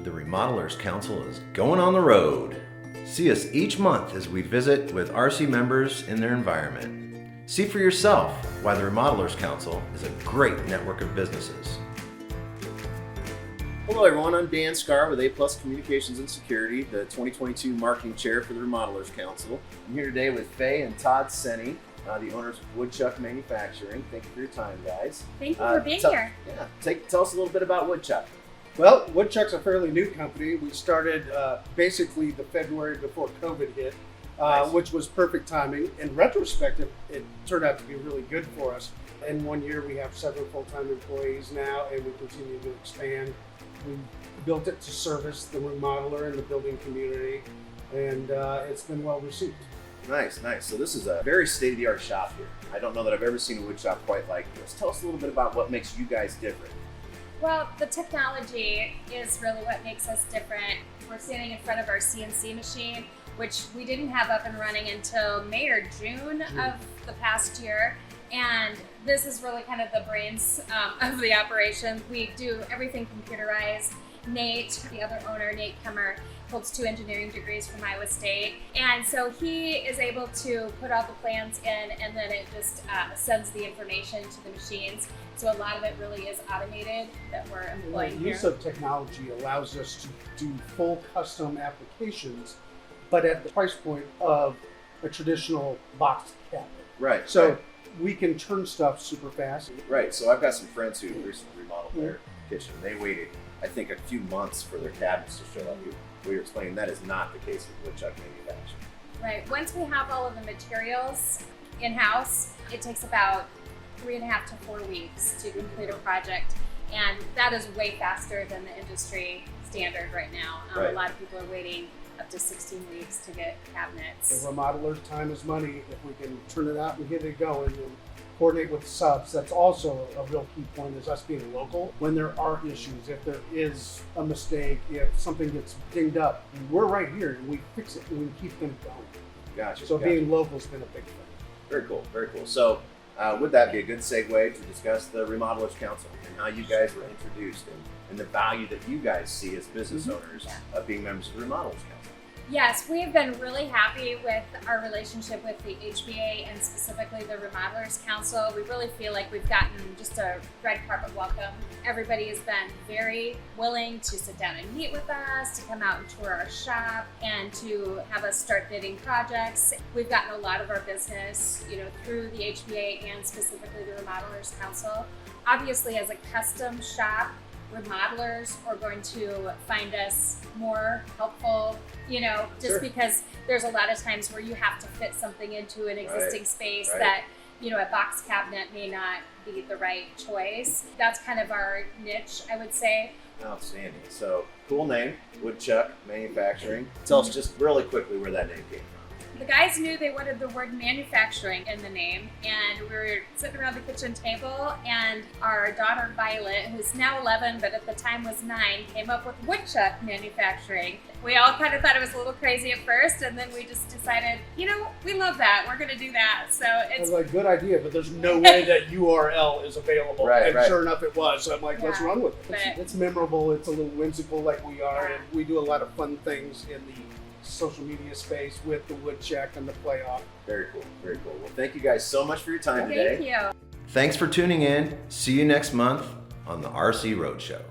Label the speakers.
Speaker 1: the Remodelers Council is going on the road. See us each month as we visit with RC members in their environment. See for yourself why the Remodelers Council is a great network of businesses. Hello everyone, I'm Dan Scar with A+ Communications and Security, the 2022 Marketing Chair for the Remodelers Council. I'm here today with Faye and Todd Senny, the owners of Woodchuck Manufacturing. Thank you for your time, guys.
Speaker 2: Thank you for being here.
Speaker 1: Yeah, tell us a little bit about Woodchuck.
Speaker 3: Well, Woodchuck's a fairly new company. We started basically the February before COVID hit,
Speaker 1: Nice.
Speaker 3: which was perfect timing. In retrospect, it turned out to be really good for us. In 1 year, we have several full-time employees now, and we continue to expand. We built it to service the remodeler and the building community, and it's been well received.
Speaker 1: Nice. So this is a very state-of-the-art shop here. I don't know that I've ever seen a wood shop quite like this. Tell us a little bit about what makes you guys different.
Speaker 2: Well, the technology is really what makes us different. We're standing in front of our CNC machine, which we didn't have up and running until May or June of the past year. And this is really kind of the brains of the operation. We do everything computerized. Nate, the other owner, Nate Kemmer, holds 2 engineering degrees from Iowa State. And so he is able to put all the plans in, and then it just sends the information to the machines. So a lot of it really is automated that we're employing
Speaker 3: The
Speaker 2: here.
Speaker 3: use of technology allows us to do full custom applications, but at the price point of a traditional box cabinet.
Speaker 1: Right.
Speaker 3: So we can turn stuff super fast.
Speaker 1: Right. So I've got some friends who recently remodeled their kitchen. They waited, I think, a few months for their cabinets to show up. We were explaining that is not the case with Woodchuck Manufacturing.
Speaker 2: Right. Once we have all of the materials in-house, it takes about 3.5 to 4 weeks to complete a project. And that is way faster than the industry standard right now.
Speaker 1: Right.
Speaker 2: A lot of people are waiting up to 16 weeks to get cabinets.
Speaker 3: The remodeler's time is money. If we can turn it out and get it going and coordinate with subs, that's also a real key point, is us being local. When there are issues, if there is a mistake, if something gets dinged up, we're right here and we fix it and we keep them going.
Speaker 1: Gotcha.
Speaker 3: So being local has been a big thing.
Speaker 1: Very cool. So would that be a good segue to discuss the Remodelers Council and how you guys were introduced and the value that you guys see as business owners of being members of the Remodelers Council?
Speaker 2: Yes, we've been really happy with our relationship with the HBA and specifically the Remodelers Council. We really feel like we've gotten just a red carpet welcome. Everybody has been very willing to sit down and meet with us, to come out and tour our shop, and to have us start bidding projects. We've gotten a lot of our business, through the HBA and specifically the Remodelers Council. Obviously, as a custom shop, remodelers are going to find us more helpful, just because there's a lot of times where you have to fit something into an existing space that, a box cabinet may not be the right choice. That's kind of our niche, I would say.
Speaker 1: Outstanding. So cool name, Woodchuck Manufacturing. Tell us just really quickly where that name came from.
Speaker 2: The guys knew they wanted the word manufacturing in the name, and we were sitting around the kitchen table, and our daughter Violet, who's now 11 but at the time was 9, came up with Woodchuck Manufacturing. We all kind of thought it was a little crazy at first, and then we just decided, we love that, we're going to do that. So
Speaker 3: I
Speaker 2: it's
Speaker 3: was like, good idea, but there's no way that URL is available.
Speaker 1: Right.
Speaker 3: Sure enough, it was. So I'm like, let's run with it.
Speaker 2: But-
Speaker 3: It's memorable. It's a little whimsical, like we are, and we do a lot of fun things in the social media space with the Woodchuck and the playoff.
Speaker 1: Very cool. Well, thank you guys so much for your time today.
Speaker 2: Thank you.
Speaker 1: Thanks for tuning in. See you next month on the RC Roadshow.